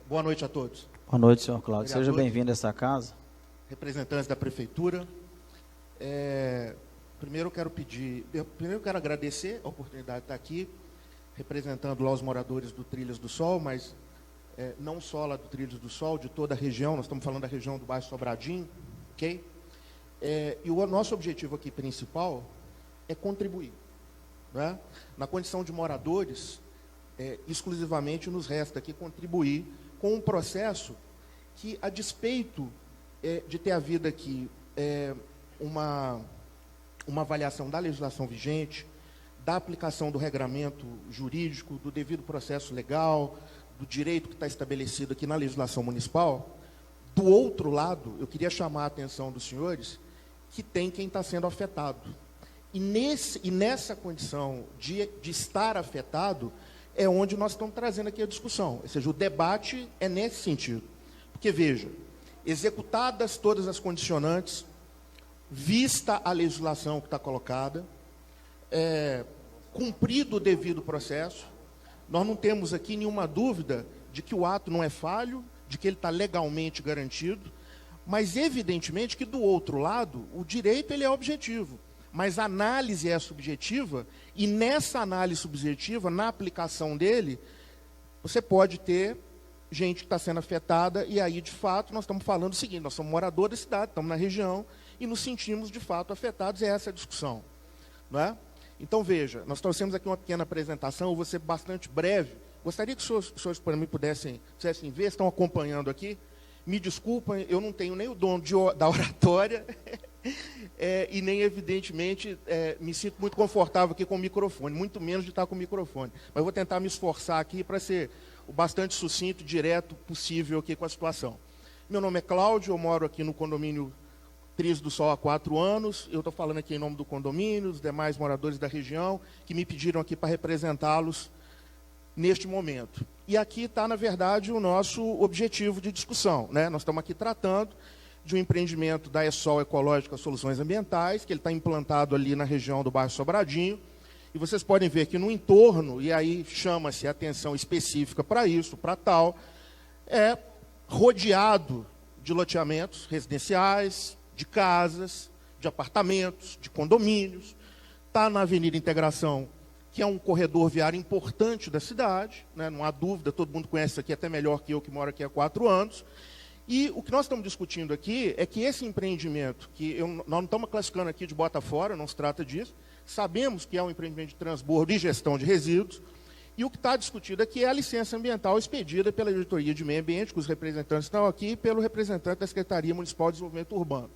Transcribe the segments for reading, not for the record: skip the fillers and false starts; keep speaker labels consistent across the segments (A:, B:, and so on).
A: Boa noite a todos.
B: Boa noite, senhor Cláudio. Seja
A: Vereadores,
B: bem-vindo a essa casa.
A: representantes da Prefeitura. Primeiro eu quero agradecer a oportunidade de estar aqui, representando lá os moradores do Trilhas do Sol, mas não só lá do Trilhas do Sol, de toda a região, nós estamos falando da região do bairro Sobradinho, ok? E o nosso objetivo aqui principal é contribuir, né? Na condição de moradores, exclusivamente nos resta aqui contribuir com um processo que, a despeito de ter havido aqui uma avaliação da legislação vigente, da aplicação do regramento jurídico, do devido processo legal, do direito que está estabelecido aqui na legislação municipal, do outro lado, eu queria chamar a atenção dos senhores que tem quem está sendo afetado. E nessa condição de estar afetado, é onde nós estamos trazendo aqui a discussão. Ou seja, o debate é nesse sentido. Porque, veja, executadas todas as condicionantes, vista a legislação que está colocada, cumprido o devido processo, nós não temos aqui nenhuma dúvida de que o ato não é falho, de que ele está legalmente garantido, mas, evidentemente, que do outro lado, o direito ele é objetivo, mas a análise é subjetiva, e nessa análise subjetiva, na aplicação dele, você pode ter gente que está sendo afetada, e aí, de fato, nós estamos falando o seguinte: nós somos moradores da cidade, estamos na região, e nos sentimos, de fato, afetados, é essa a discussão. Não é? Então, veja, nós trouxemos aqui uma pequena apresentação, eu vou ser bastante breve. Gostaria que os senhores, para mim, pudessem ver, estão acompanhando aqui. Me desculpem, eu não tenho nem o dom da oratória, e nem, evidentemente, me sinto muito confortável aqui com o microfone, muito menos de estar com o microfone. Mas vou tentar me esforçar aqui para ser o bastante sucinto e direto possível aqui com a situação. Meu nome é Cláudio, eu moro aqui no condomínio Trilhas do Sol há 4 anos. Eu estou falando aqui em nome do condomínio, dos demais moradores da região, que me pediram aqui para representá-los neste momento. E aqui está, na verdade, o nosso objetivo de discussão, né? Nós estamos aqui tratando de um empreendimento da ESOL Ecológica Soluções Ambientais, que ele está implantado ali na região do bairro Sobradinho. E vocês podem ver que no entorno, e aí chama-se atenção específica para isso, para tal, é rodeado de loteamentos residenciais, de casas, de apartamentos, de condomínios. Está na Avenida Integração, que é um corredor viário importante da cidade, né? Não há dúvida, todo mundo conhece isso aqui até melhor que eu, que moro aqui há 4 anos. E o que nós estamos discutindo aqui é que esse empreendimento, nós não estamos classificando aqui de bota fora, não se trata disso, sabemos que é um empreendimento de transbordo e gestão de resíduos, e o que está discutido aqui é a licença ambiental expedida pela Diretoria de Meio Ambiente, que os representantes estão aqui, e pelo representante da Secretaria Municipal de Desenvolvimento Urbano.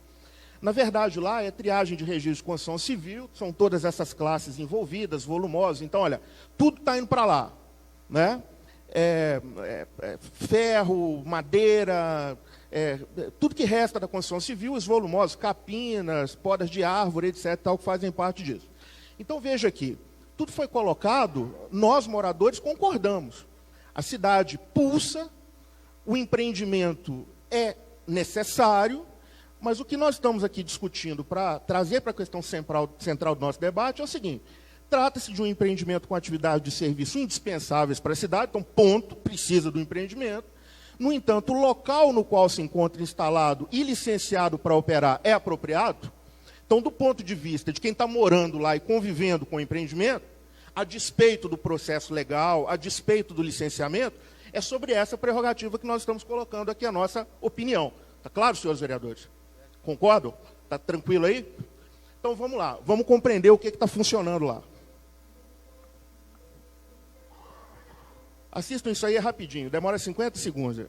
A: Na verdade, lá é triagem de registro de construção civil, são todas essas classes envolvidas, volumosas. Então, olha, tudo está indo para lá, né? Ferro, madeira, tudo que resta da construção civil, os volumosos, capinas, podas de árvore, etc., tal, que fazem parte disso. Então, veja aqui, tudo foi colocado, nós, moradores, concordamos. A cidade pulsa, o empreendimento é necessário, mas o que nós estamos aqui discutindo para trazer para a questão central do nosso debate é o seguinte: trata-se de um empreendimento com atividade de serviço indispensáveis para a cidade, então, ponto, precisa do empreendimento. No entanto, o local no qual se encontra instalado e licenciado para operar é apropriado. Então, do ponto de vista de quem está morando lá e convivendo com o empreendimento, a despeito do processo legal, a despeito do licenciamento, é sobre essa prerrogativa que nós estamos colocando aqui a nossa opinião. Está claro, senhores vereadores? Concordam? Está tranquilo aí? Então, vamos lá. Vamos compreender o que está funcionando lá. Assistam isso aí rapidinho. Demora 50 segundos.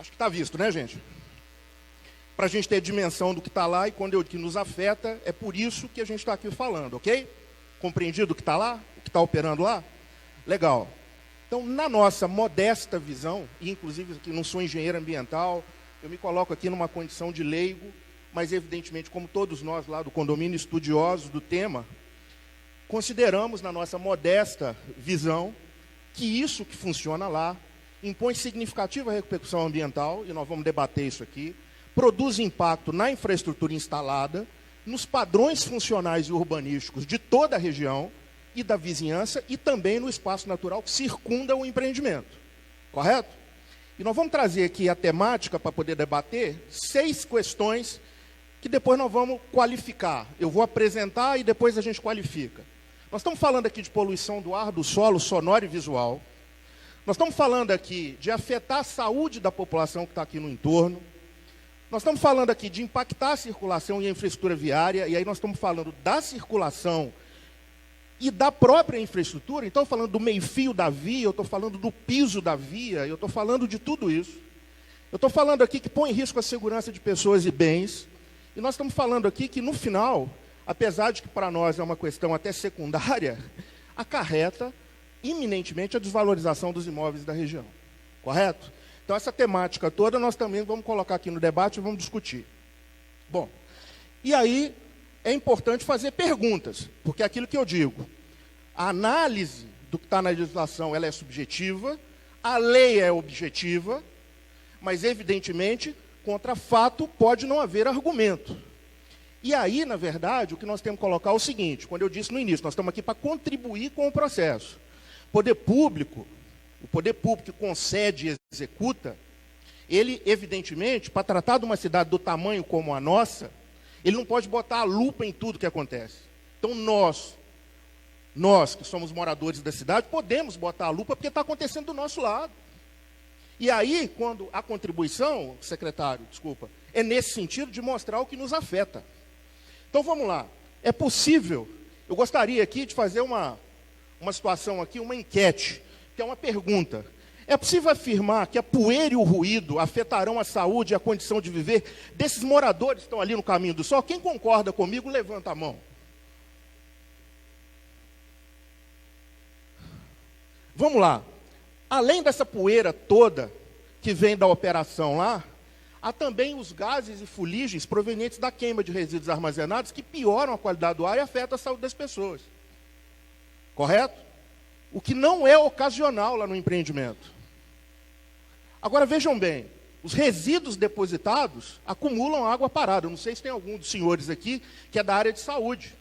A: Acho que está visto, né, gente? Para a gente ter dimensão do que está lá e quando eu que nos afeta, é por isso que a gente está aqui falando, ok? Compreendido o que está lá? O que está operando lá? Legal. Então, na nossa modesta visão, e inclusive aqui não sou engenheiro ambiental, eu me coloco aqui numa condição de leigo, mas evidentemente, como todos nós lá do condomínio estudiosos do tema, consideramos na nossa modesta visão que isso que funciona lá impõe significativa repercussão ambiental, e nós vamos debater isso aqui, produz impacto na infraestrutura instalada, nos padrões funcionais e urbanísticos de toda a região e da vizinhança, e também no espaço natural que circunda o empreendimento. Correto? E nós vamos trazer aqui a temática para poder debater 6 questões que depois nós vamos qualificar. Eu vou apresentar e depois a gente qualifica. Nós estamos falando aqui de poluição do ar, do solo, sonoro e visual. Nós estamos falando aqui de afetar a saúde da população que está aqui no entorno. Nós estamos falando aqui de impactar a circulação e a infraestrutura viária, e aí nós estamos falando da circulação e da própria infraestrutura. Então, eu estou falando do meio-fio da via, eu estou falando do piso da via, eu estou falando de tudo isso. Eu estou falando aqui que põe em risco a segurança de pessoas e bens. E nós estamos falando aqui que, no final, apesar de que para nós é uma questão até secundária, acarreta iminentemente a desvalorização dos imóveis da região. Correto? Então, essa temática toda nós também vamos colocar aqui no debate e vamos discutir. Bom, e aí é importante fazer perguntas, porque é aquilo que eu digo, a análise do que está na legislação ela é subjetiva, a lei é objetiva, mas, evidentemente, contra fato pode não haver argumento. E aí, na verdade, o que nós temos que colocar é o seguinte, quando eu disse no início, nós estamos aqui para contribuir com o processo. O poder público que concede e executa, ele, evidentemente, para tratar de uma cidade do tamanho como a nossa, ele não pode botar a lupa em tudo que acontece. Então, nós que somos moradores da cidade, podemos botar a lupa porque está acontecendo do nosso lado. E aí, quando a contribuição, secretário, desculpa, é nesse sentido de mostrar o que nos afeta. Então, vamos lá. É possível, eu gostaria aqui de fazer uma situação aqui, uma enquete, que é uma pergunta. É possível afirmar que a poeira e o ruído afetarão a saúde e a condição de viver desses moradores que estão ali no caminho do sol? Quem concorda comigo, levanta a mão. Vamos lá. Além dessa poeira toda que vem da operação lá, há também os gases e fuligens provenientes da queima de resíduos armazenados que pioram a qualidade do ar e afetam a saúde das pessoas. Correto? O que não é ocasional lá no empreendimento. Agora, vejam bem, os resíduos depositados acumulam água parada. Eu não sei se tem algum dos senhores aqui que é da área de saúde.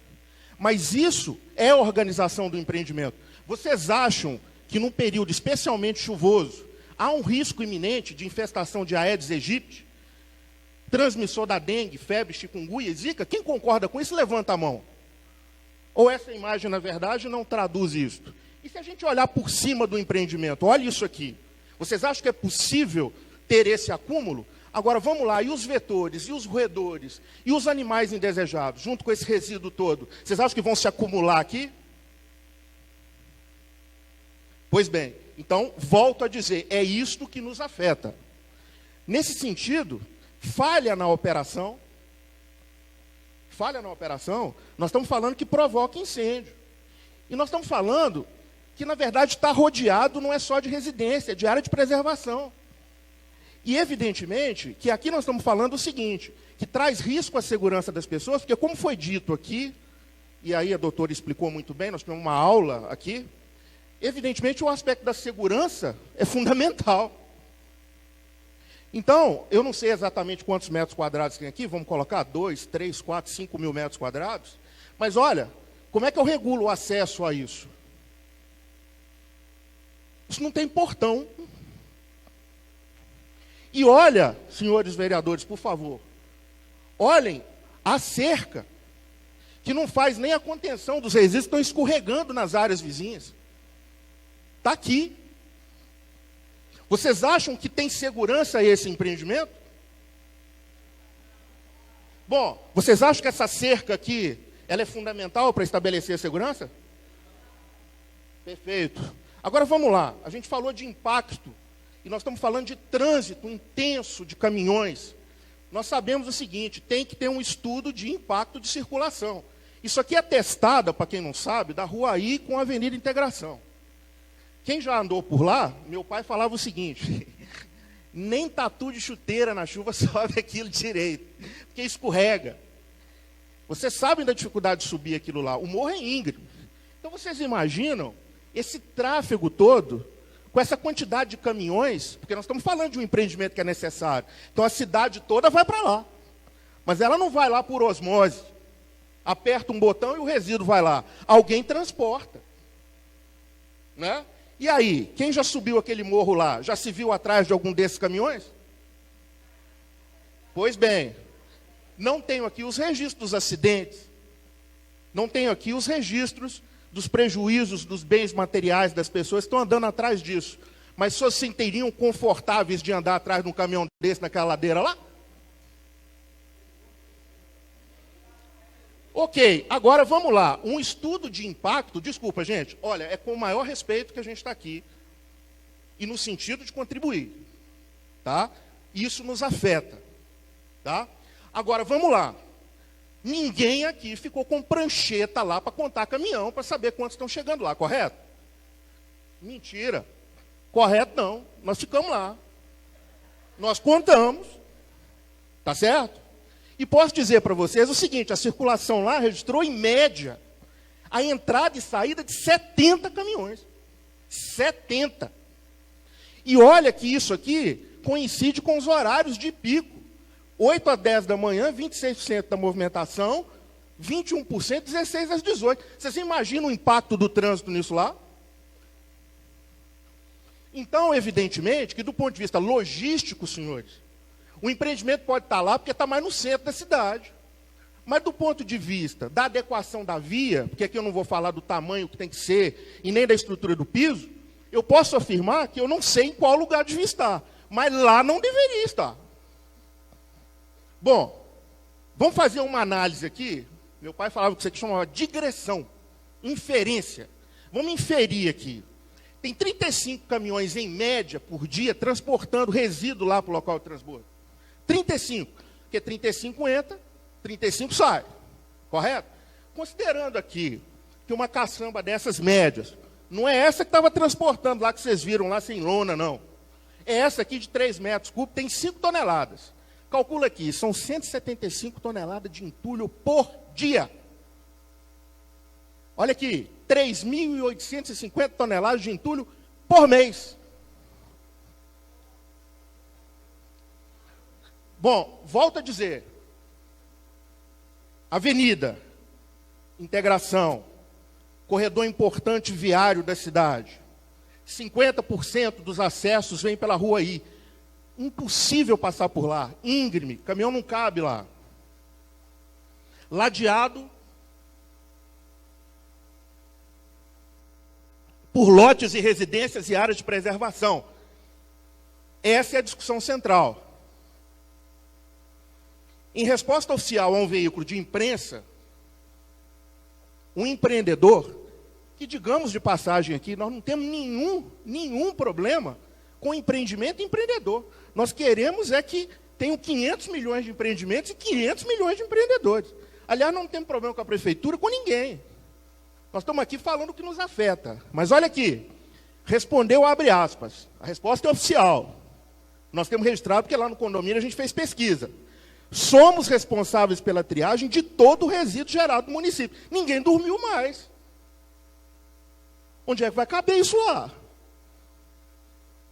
A: Mas isso é a organização do empreendimento. Vocês acham que num período especialmente chuvoso, há um risco iminente de infestação de Aedes aegypti, transmissor da dengue, febre, chikungunya, zika? Quem concorda com isso, levanta a mão. Ou essa imagem, na verdade, não traduz isto? E se a gente olhar por cima do empreendimento, olha isso aqui. Vocês acham que é possível ter esse acúmulo? Agora, vamos lá, e os vetores, e os roedores, e os animais indesejados, junto com esse resíduo todo, vocês acham que vão se acumular aqui? Pois bem, então, volto a dizer, é isto que nos afeta. Nesse sentido, falha na operação, nós estamos falando que provoca incêndio. E nós estamos falando que, na verdade, está rodeado não é só de residência, é de área de preservação. E, evidentemente, que aqui nós estamos falando o seguinte, que traz risco à segurança das pessoas, porque, como foi dito aqui, e aí a doutora explicou muito bem, nós tivemos uma aula aqui, evidentemente, o aspecto da segurança é fundamental. Então, eu não sei exatamente quantos metros quadrados tem aqui, vamos colocar 2, 3, 4, 5 mil metros quadrados, mas olha, como é que eu regulo o acesso a isso? Isso não tem portão. E olha, senhores vereadores, por favor, olhem a cerca, que não faz nem a contenção dos resíduos que estão escorregando nas áreas vizinhas. Está aqui. Vocês acham que tem segurança esse empreendimento? Bom, vocês acham que essa cerca aqui, ela é fundamental para estabelecer a segurança? Perfeito. Agora vamos lá, a gente falou de impacto e nós estamos falando de trânsito intenso de caminhões, nós sabemos o seguinte, tem que ter um estudo de impacto de circulação. Isso aqui é testado, para quem não sabe, da Rua I com a Avenida Integração. Quem já andou por lá, meu pai falava o seguinte, nem tatu de chuteira na chuva sobe aquilo direito, porque escorrega. Vocês sabem da dificuldade de subir aquilo lá, o morro é íngreme. Então vocês imaginam esse tráfego todo, com essa quantidade de caminhões, porque nós estamos falando de um empreendimento que é necessário. Então a cidade toda vai para lá. Mas ela não vai lá por osmose. Aperta um botão e o resíduo vai lá. Alguém transporta. Né? E aí, quem já subiu aquele morro lá, já se viu atrás de algum desses caminhões? Pois bem, não tenho aqui os registros dos acidentes. Não tenho aqui os registros dos prejuízos dos bens materiais das pessoas que estão andando atrás disso. Mas se vocês se sentiriam confortáveis de andar atrás de um caminhão desse naquela ladeira lá? Ok, agora vamos lá. Um estudo de impacto, desculpa gente, olha, é com o maior respeito que a gente está aqui. E no sentido de contribuir. Tá? Isso nos afeta. Tá? Agora vamos lá. Ninguém aqui ficou com prancheta lá para contar caminhão, para saber quantos estão chegando lá, correto? Mentira. Correto não. Nós ficamos lá. Nós contamos. Tá certo? E posso dizer para vocês o seguinte, a circulação lá registrou em média a entrada e saída de 70 caminhões. 70. E olha que isso aqui coincide com os horários de pico. 8 a 10 da manhã, 26% da movimentação, 21%, 16 às 18. Vocês imaginam o impacto do trânsito nisso lá? Então, evidentemente, que do ponto de vista logístico, senhores, o empreendimento pode estar lá porque está mais no centro da cidade. Mas do ponto de vista da adequação da via, porque aqui eu não vou falar do tamanho que tem que ser e nem da estrutura do piso, eu posso afirmar que eu não sei em qual lugar devia estar. Mas lá não deveria estar. Bom, vamos fazer uma análise aqui. Meu pai falava que isso aqui chamava digressão, inferência. Vamos inferir aqui. Tem 35 caminhões em média por dia transportando resíduo lá para o local de transbordo. 35, porque 35 entra, 35 sai, correto? Considerando aqui que uma caçamba dessas médias, não é essa que estava transportando lá, que vocês viram lá sem lona, não. É essa aqui de 3 metros cúbicos, tem 5 toneladas. Calcula aqui, são 175 toneladas de entulho por dia. Olha aqui, 3.850 toneladas de entulho por mês. Bom, volto a dizer. Avenida, Integração, corredor importante viário da cidade. 50% dos acessos vêm pela Rua I. Impossível passar por lá. Íngreme, caminhão não cabe lá. Ladeado por lotes e residências e áreas de preservação. Essa é a discussão central. Em resposta oficial a um veículo de imprensa, um empreendedor, que digamos de passagem aqui, nós não temos nenhum problema com empreendimento e empreendedor. Nós queremos é que tenham 500 milhões de empreendimentos e 500 milhões de empreendedores. Aliás, não temos problema com a prefeitura, com ninguém. Nós estamos aqui falando o que nos afeta. Mas olha aqui, respondeu abre aspas. A resposta é oficial. Nós temos registrado porque lá no condomínio a gente fez pesquisa. Somos responsáveis pela triagem de todo o resíduo gerado no município. Ninguém dormiu mais. Onde é que vai caber isso lá?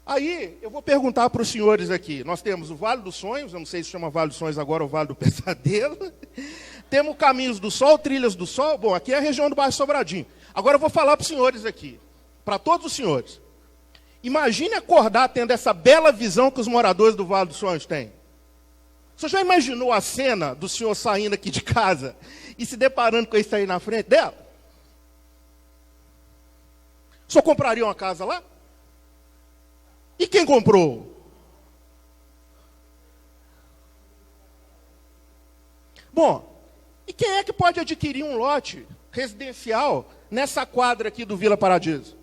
A: Aí, eu vou perguntar para os senhores aqui. Nós temos o Vale dos Sonhos, eu não sei se chama Vale dos Sonhos agora ou Vale do Pesadelo. Temos Caminhos do Sol, Trilhas do Sol. Bom, aqui é a região do bairro Sobradinho. Agora eu vou falar para os senhores aqui. Para todos os senhores. Imagine acordar tendo essa bela visão que os moradores do Vale dos Sonhos têm. Você já imaginou a cena do senhor saindo aqui de casa e se deparando com isso aí na frente dela? O senhor compraria uma casa lá? E quem comprou? Bom, e quem é que pode adquirir um lote residencial nessa quadra aqui do Vila Paradiso?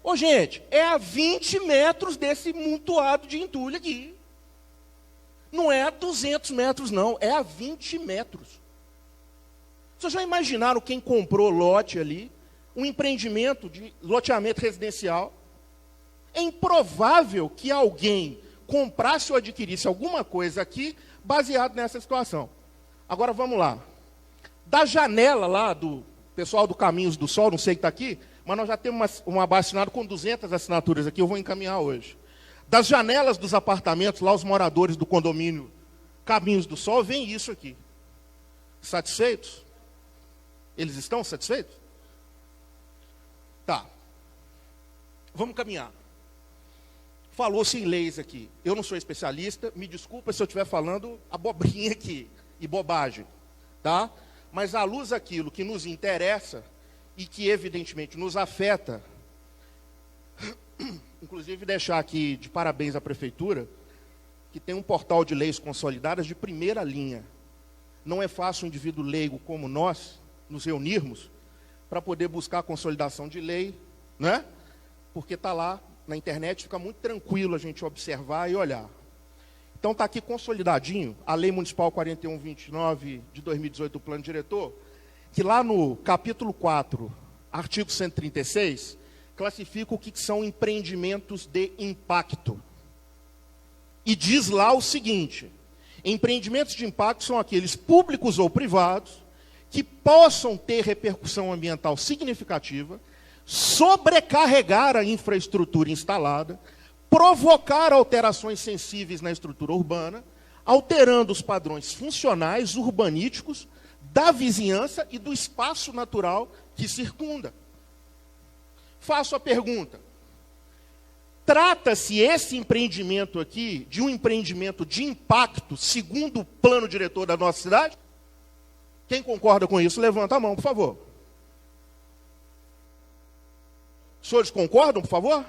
A: Ô, gente, é a 20 metros desse montoado de entulho aqui. Não é a 200 metros, não. É a 20 metros. Vocês já imaginaram quem comprou lote ali? Um empreendimento de loteamento residencial? É improvável que alguém comprasse ou adquirisse alguma coisa aqui baseado nessa situação. Agora, vamos lá. Da janela lá do pessoal do Caminhos do Sol, não sei que está aqui, mas nós já temos um abaixo-assinado com 200 assinaturas aqui, eu vou encaminhar hoje. Das janelas dos apartamentos, lá os moradores do condomínio Caminhos do Sol, vem isso aqui. Satisfeitos? Eles estão satisfeitos? Tá. Vamos caminhar. Falou-se em leis aqui. Eu não sou especialista, me desculpa se eu estiver falando abobrinha aqui e bobagem, tá? Mas à luz daquilo que nos interessa e que evidentemente nos afeta, inclusive deixar aqui de parabéns à prefeitura, que tem um portal de leis consolidadas de primeira linha. Não é fácil um indivíduo leigo como nós nos reunirmos para poder buscar a consolidação de lei, né? Porque está lá na internet, fica muito tranquilo a gente observar e olhar. Então está aqui consolidadinho a Lei Municipal 4129 de 2018 do Plano Diretor, que lá no capítulo 4, artigo 136, classifica o que são empreendimentos de impacto. E diz lá o seguinte: empreendimentos de impacto são aqueles públicos ou privados que possam ter repercussão ambiental significativa, sobrecarregar a infraestrutura instalada, provocar alterações sensíveis na estrutura urbana, alterando os padrões funcionais, urbanísticos, da vizinhança e do espaço natural que circunda. Faço a pergunta: trata-se esse empreendimento aqui de um empreendimento de impacto, segundo o plano diretor da nossa cidade? Quem concorda com isso, levanta a mão, por favor. Os senhores concordam, por favor?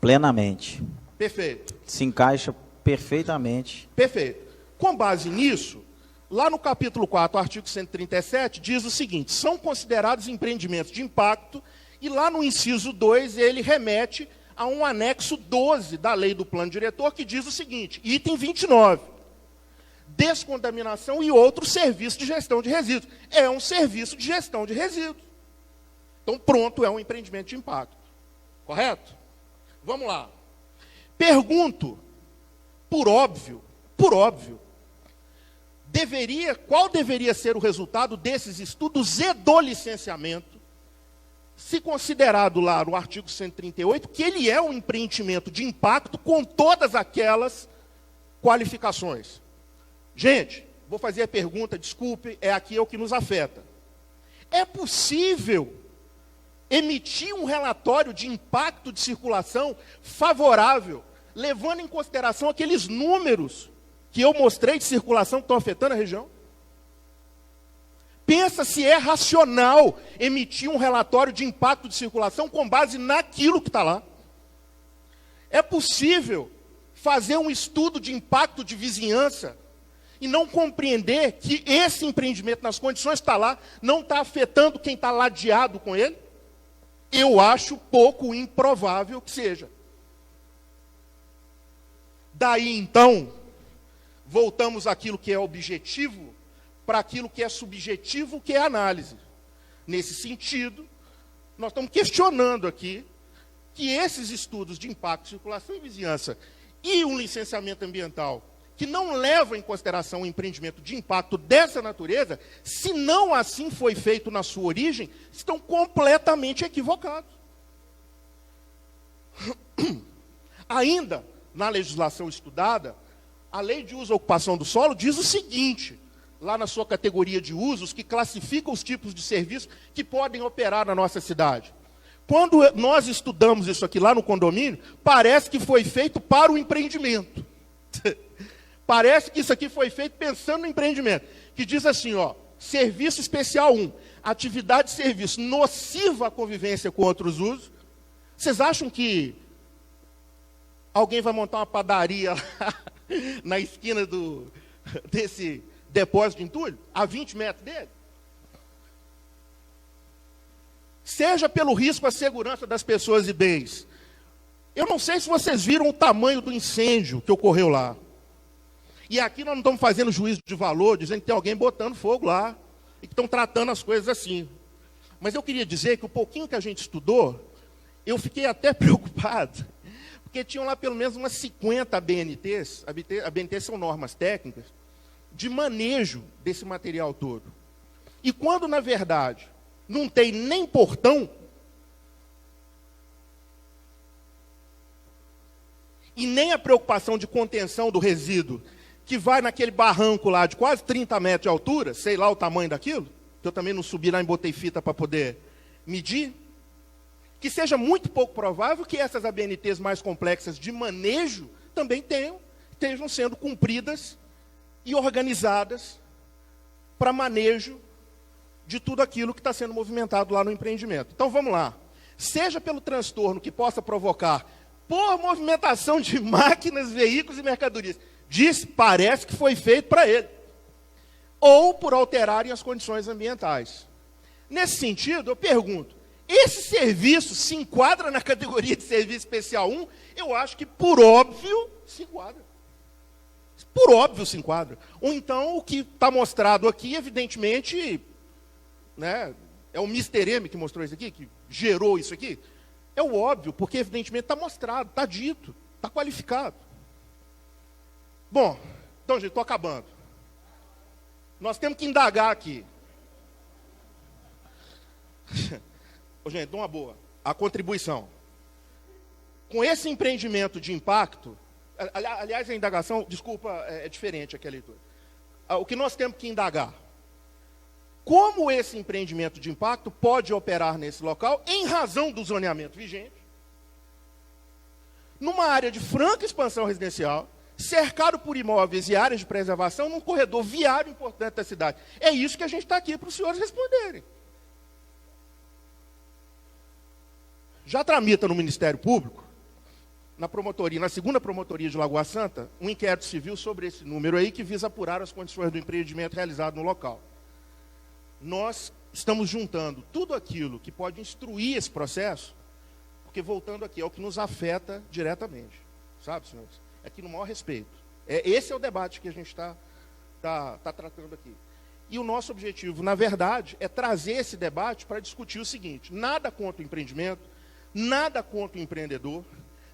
B: Plenamente.
A: Perfeito.
B: Se encaixa perfeitamente.
A: Perfeito. Com base nisso, lá no capítulo 4, artigo 137, diz o seguinte: são considerados empreendimentos de impacto, e lá no inciso 2, ele remete a um anexo 12 da lei do plano diretor, que diz o seguinte, item 29, descontaminação e outro serviço de gestão de resíduos. É um serviço de gestão de resíduos. Então, pronto, é um empreendimento de impacto. Correto? Vamos lá. Pergunto, por óbvio, qual deveria ser o resultado desses estudos e do licenciamento, se considerado lá no artigo 138, que ele é um empreendimento de impacto com todas aquelas qualificações. Gente, vou fazer a pergunta, desculpe, é o que nos afeta. É possível emitir um relatório de impacto de circulação favorável, levando em consideração aqueles números que eu mostrei de circulação que estão afetando a região? Pensa se é racional emitir um relatório de impacto de circulação com base naquilo que está lá. É possível fazer um estudo de impacto de vizinhança e não compreender que esse empreendimento, nas condições que está lá, não está afetando quem está ladeado com ele? Eu acho pouco improvável que seja. Daí, então, voltamos àquilo que é objetivo para aquilo que é subjetivo, que é análise. Nesse sentido, nós estamos questionando aqui que esses estudos de impacto, circulação e vizinhança e um licenciamento ambiental que não levam em consideração o empreendimento de impacto dessa natureza, se não assim foi feito na sua origem, estão completamente equivocados. Ainda, na legislação estudada, a Lei de Uso e Ocupação do Solo diz o seguinte, lá na sua categoria de usos, que classifica os tipos de serviços que podem operar na nossa cidade. Quando nós estudamos isso aqui lá no condomínio, parece que foi feito para o empreendimento. Parece que isso aqui foi feito pensando no empreendimento. Que diz assim, ó, serviço especial 1, atividade de serviço nociva à convivência com outros usos. Vocês acham que alguém vai montar uma padaria lá na esquina desse depósito de entulho, a 20 metros dele? seja pelo risco à segurança das pessoas e bens. Eu não sei se vocês viram o tamanho do incêndio que ocorreu lá. E aqui nós não estamos fazendo juízo de valor, dizendo que tem alguém botando fogo lá, e que estão tratando as coisas assim. Mas eu queria dizer que o pouquinho que a gente estudou, eu fiquei até preocupado, porque tinham lá pelo menos umas 50 ABNTs, ABNTs são normas técnicas, de manejo desse material todo. E quando, na verdade, não tem nem portão, e nem a preocupação de contenção do resíduo, que vai naquele barranco lá de quase 30 metros de altura, sei lá o tamanho daquilo, que eu também não subi lá e botei fita para poder medir, que seja muito pouco provável que essas ABNTs mais complexas de manejo também estejam sendo cumpridas e organizadas para manejo de tudo aquilo que está sendo movimentado lá no empreendimento. Então vamos lá. Seja pelo transtorno que possa provocar por movimentação de máquinas, veículos e mercadorias, parece que foi feito para ele, ou por alterarem as condições ambientais. Nesse sentido, eu pergunto, esse serviço se enquadra na categoria de serviço especial 1? Eu acho que, por óbvio, se enquadra. Por óbvio se enquadra. Ou então, o que está mostrado aqui, evidentemente, né, é o Mr. M que mostrou isso aqui, que gerou isso aqui. É o óbvio, porque evidentemente está mostrado, está dito, está qualificado. Bom, então, gente, estou acabando. Nós temos que indagar aqui. Ô, gente, uma boa. A contribuição. Com esse empreendimento de impacto, aliás, a indagação, desculpa, é diferente aqui a leitura. O que nós temos que indagar? Como esse empreendimento de impacto pode operar nesse local em razão do zoneamento vigente, numa área de franca expansão residencial, cercado por imóveis e áreas de preservação, num corredor viário importante da cidade. É isso que a gente está aqui para os senhores responderem. Já tramita no Ministério Público, na promotoria, na segunda promotoria de Lagoa Santa, um inquérito civil sobre esse número aí, que visa apurar as condições do empreendimento realizado no local. Nós estamos juntando tudo aquilo que pode instruir esse processo, porque, voltando aqui, é o que nos afeta diretamente. Sabe, senhores? É aqui no maior respeito. Esse é o debate que a gente está tratando aqui. E o nosso objetivo, na verdade, é trazer esse debate para discutir o seguinte: nada contra o empreendimento, nada contra o empreendedor,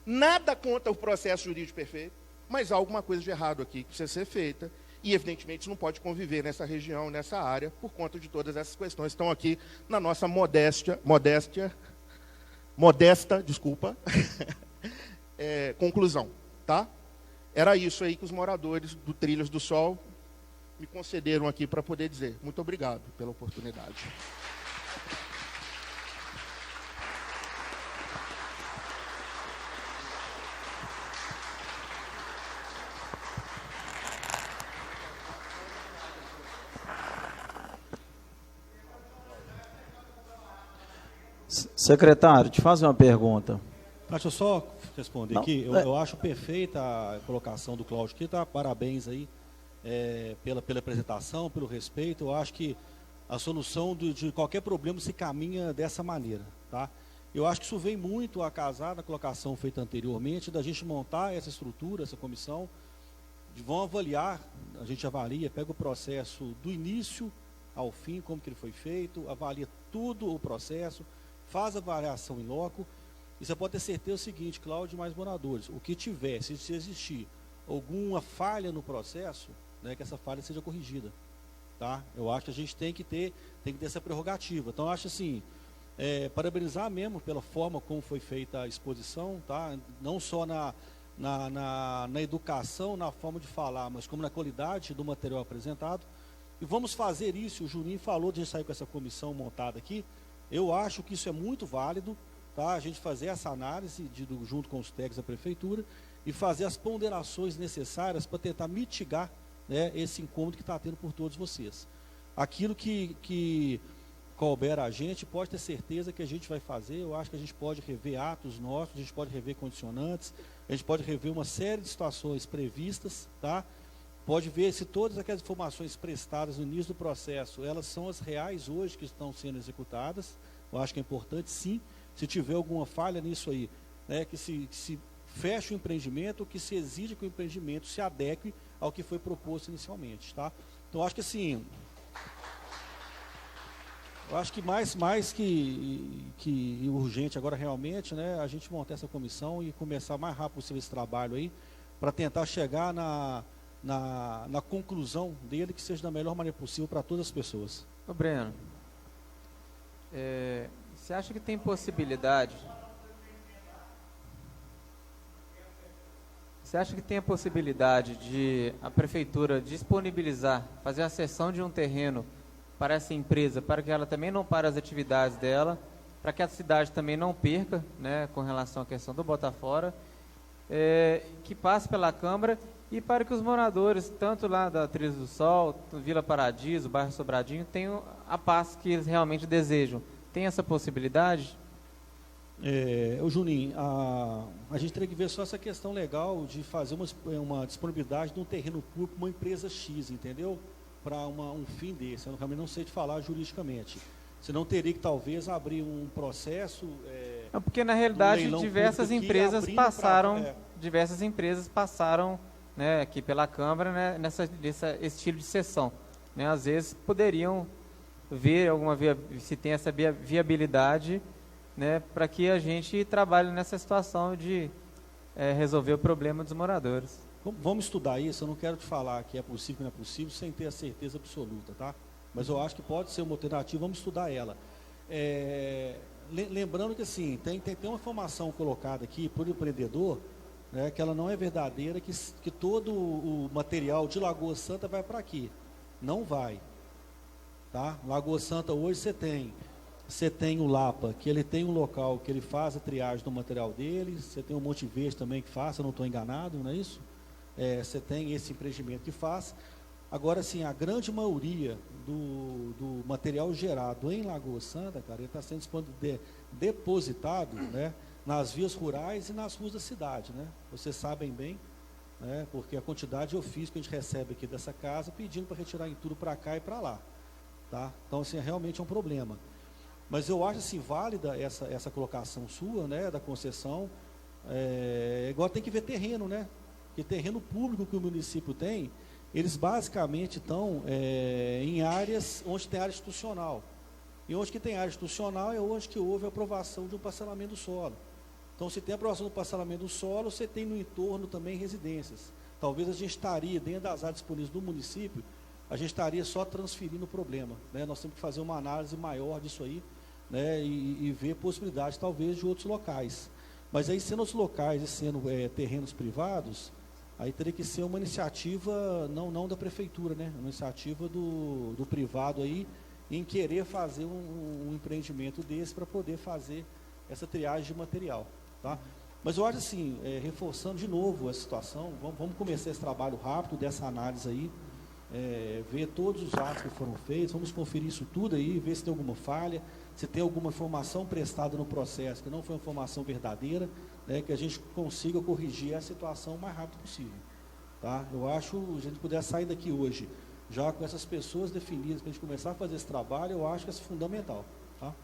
A: nada contra o processo jurídico perfeito, mas há alguma coisa de errado aqui que precisa ser feita, e evidentemente não pode conviver nessa região, nessa área, por conta de todas essas questões que estão aqui na nossa modesta, conclusão, tá? Era isso aí que os moradores do Trilhas do Sol me concederam aqui para poder dizer. Muito obrigado pela oportunidade.
B: Secretário, te faço uma pergunta.
C: Deixa eu só responder aqui. Eu acho perfeita a colocação do Cláudio aqui, tá? Parabéns aí pela apresentação, pelo respeito. Eu acho que a solução de qualquer problema se caminha dessa maneira, tá? Eu acho que isso vem muito a casar da colocação feita anteriormente, da gente montar essa estrutura, essa comissão, vão avaliar, a gente avalia, pega o processo do início ao fim, como que ele foi feito, avalia tudo o processo, faz a avaliação em loco. E você pode ter certeza o seguinte, Cláudio e mais moradores, o que tiver, se existir alguma falha no processo, né, que essa falha seja corrigida, tá? Eu acho que a gente tem que ter essa prerrogativa. Então, eu acho assim, parabenizar mesmo pela forma como foi feita a exposição, tá? Não só na educação, na forma de falar, mas como na qualidade do material apresentado. E vamos fazer isso, o Juninho falou de sair com essa comissão montada aqui. Eu acho que isso é muito válido, tá? A gente fazer essa análise junto com os técnicos da prefeitura e fazer as ponderações necessárias para tentar mitigar, né, esse incômodo que está tendo por todos vocês. Aquilo que couber a gente, pode ter certeza que a gente vai fazer. Eu acho que a gente pode rever atos nossos, a gente pode rever condicionantes, a gente pode rever uma série de situações previstas, tá? Pode ver se todas aquelas informações prestadas no início do processo, elas são as reais hoje que estão sendo executadas, Eu acho que é importante, sim, se tiver alguma falha nisso aí, né, que se feche o empreendimento, que se exige que o empreendimento se adeque ao que foi proposto inicialmente, tá? Então, acho que assim, eu acho que mais que urgente agora realmente, né, a gente montar essa comissão e começar o mais rápido possível esse trabalho aí, para tentar chegar na conclusão dele que seja da melhor maneira possível para todas as pessoas.
D: Ô Breno, você acha que tem possibilidade? Você acha que tem a possibilidade de a prefeitura disponibilizar, fazer a cessão de um terreno para essa empresa, para que ela também não pare as atividades dela, para que a cidade também não perca, né, com relação à questão do Botafora, que passe pela Câmara e para que os moradores, tanto lá da Trilha do Sol, Vila Paradiso, bairro Sobradinho, tenham a paz que eles realmente desejam. Tem essa possibilidade?
C: Ô Juninho, a gente teria que ver só essa questão legal de fazer uma disponibilidade de um terreno público para uma empresa X, entendeu? Para um fim desse. Eu também não sei te falar juridicamente. Senão teria que talvez abrir um processo.
D: Não, porque na realidade diversas empresas passaram, né, aqui pela Câmara, né, nesse estilo de cessão. Né? Às vezes poderiam ver se tem essa viabilidade, né, para que a gente trabalhe nessa situação de resolver o problema dos moradores.
C: Vamos estudar isso. Eu não quero te falar que é possível ou não é possível sem ter a certeza absoluta, tá? Mas eu acho que pode ser uma alternativa, vamos estudar ela. Lembrando que assim, tem uma informação colocada aqui por empreendedor, né, que ela não é verdadeira, que todo o material de Lagoa Santa vai para aqui. Não vai. Tá? Lagoa Santa hoje você tem o Lapa, que ele tem um local que ele faz a triagem do material dele, você tem o Monte Verde também que faz, eu não estou enganado, não é isso? Você tem esse empreendimento que faz. Agora, sim, a grande maioria do material gerado em Lagoa Santa, cara, ele está sendo depositado, né, nas vias rurais e nas ruas da cidade, né? Vocês sabem bem, né, porque a quantidade de ofício que a gente recebe aqui dessa casa pedindo para retirar em tudo para cá e para lá, tá? Então, assim, realmente é um problema. Mas eu acho assim, válida essa colocação sua, né, da concessão. Agora tem que ver terreno, né? Porque terreno público que o município tem, eles basicamente estão em áreas onde tem área institucional. E onde que tem área institucional é onde que houve a aprovação de um parcelamento do solo. Então, se tem aprovação do parcelamento do solo, você tem no entorno também residências. Talvez a gente estaria, dentro das áreas disponíveis do município, a gente estaria só transferindo o problema, né? Nós temos que fazer uma análise maior disso aí, né? E ver possibilidades, talvez, de outros locais. Mas aí, sendo os locais e sendo terrenos privados, aí teria que ser uma iniciativa, não da prefeitura, né? Uma iniciativa do privado aí, em querer fazer um empreendimento desse para poder fazer essa triagem de material, tá? Mas eu acho assim, reforçando de novo a situação, vamos começar esse trabalho rápido dessa análise aí, ver todos os atos que foram feitos, vamos conferir isso tudo aí, ver se tem alguma falha, se tem alguma informação prestada no processo que não foi uma informação verdadeira, né, que a gente consiga corrigir a situação o mais rápido possível, tá? Eu acho, se a gente puder sair daqui hoje, já com essas pessoas definidas, para a gente começar a fazer esse trabalho, eu acho que é fundamental, tá?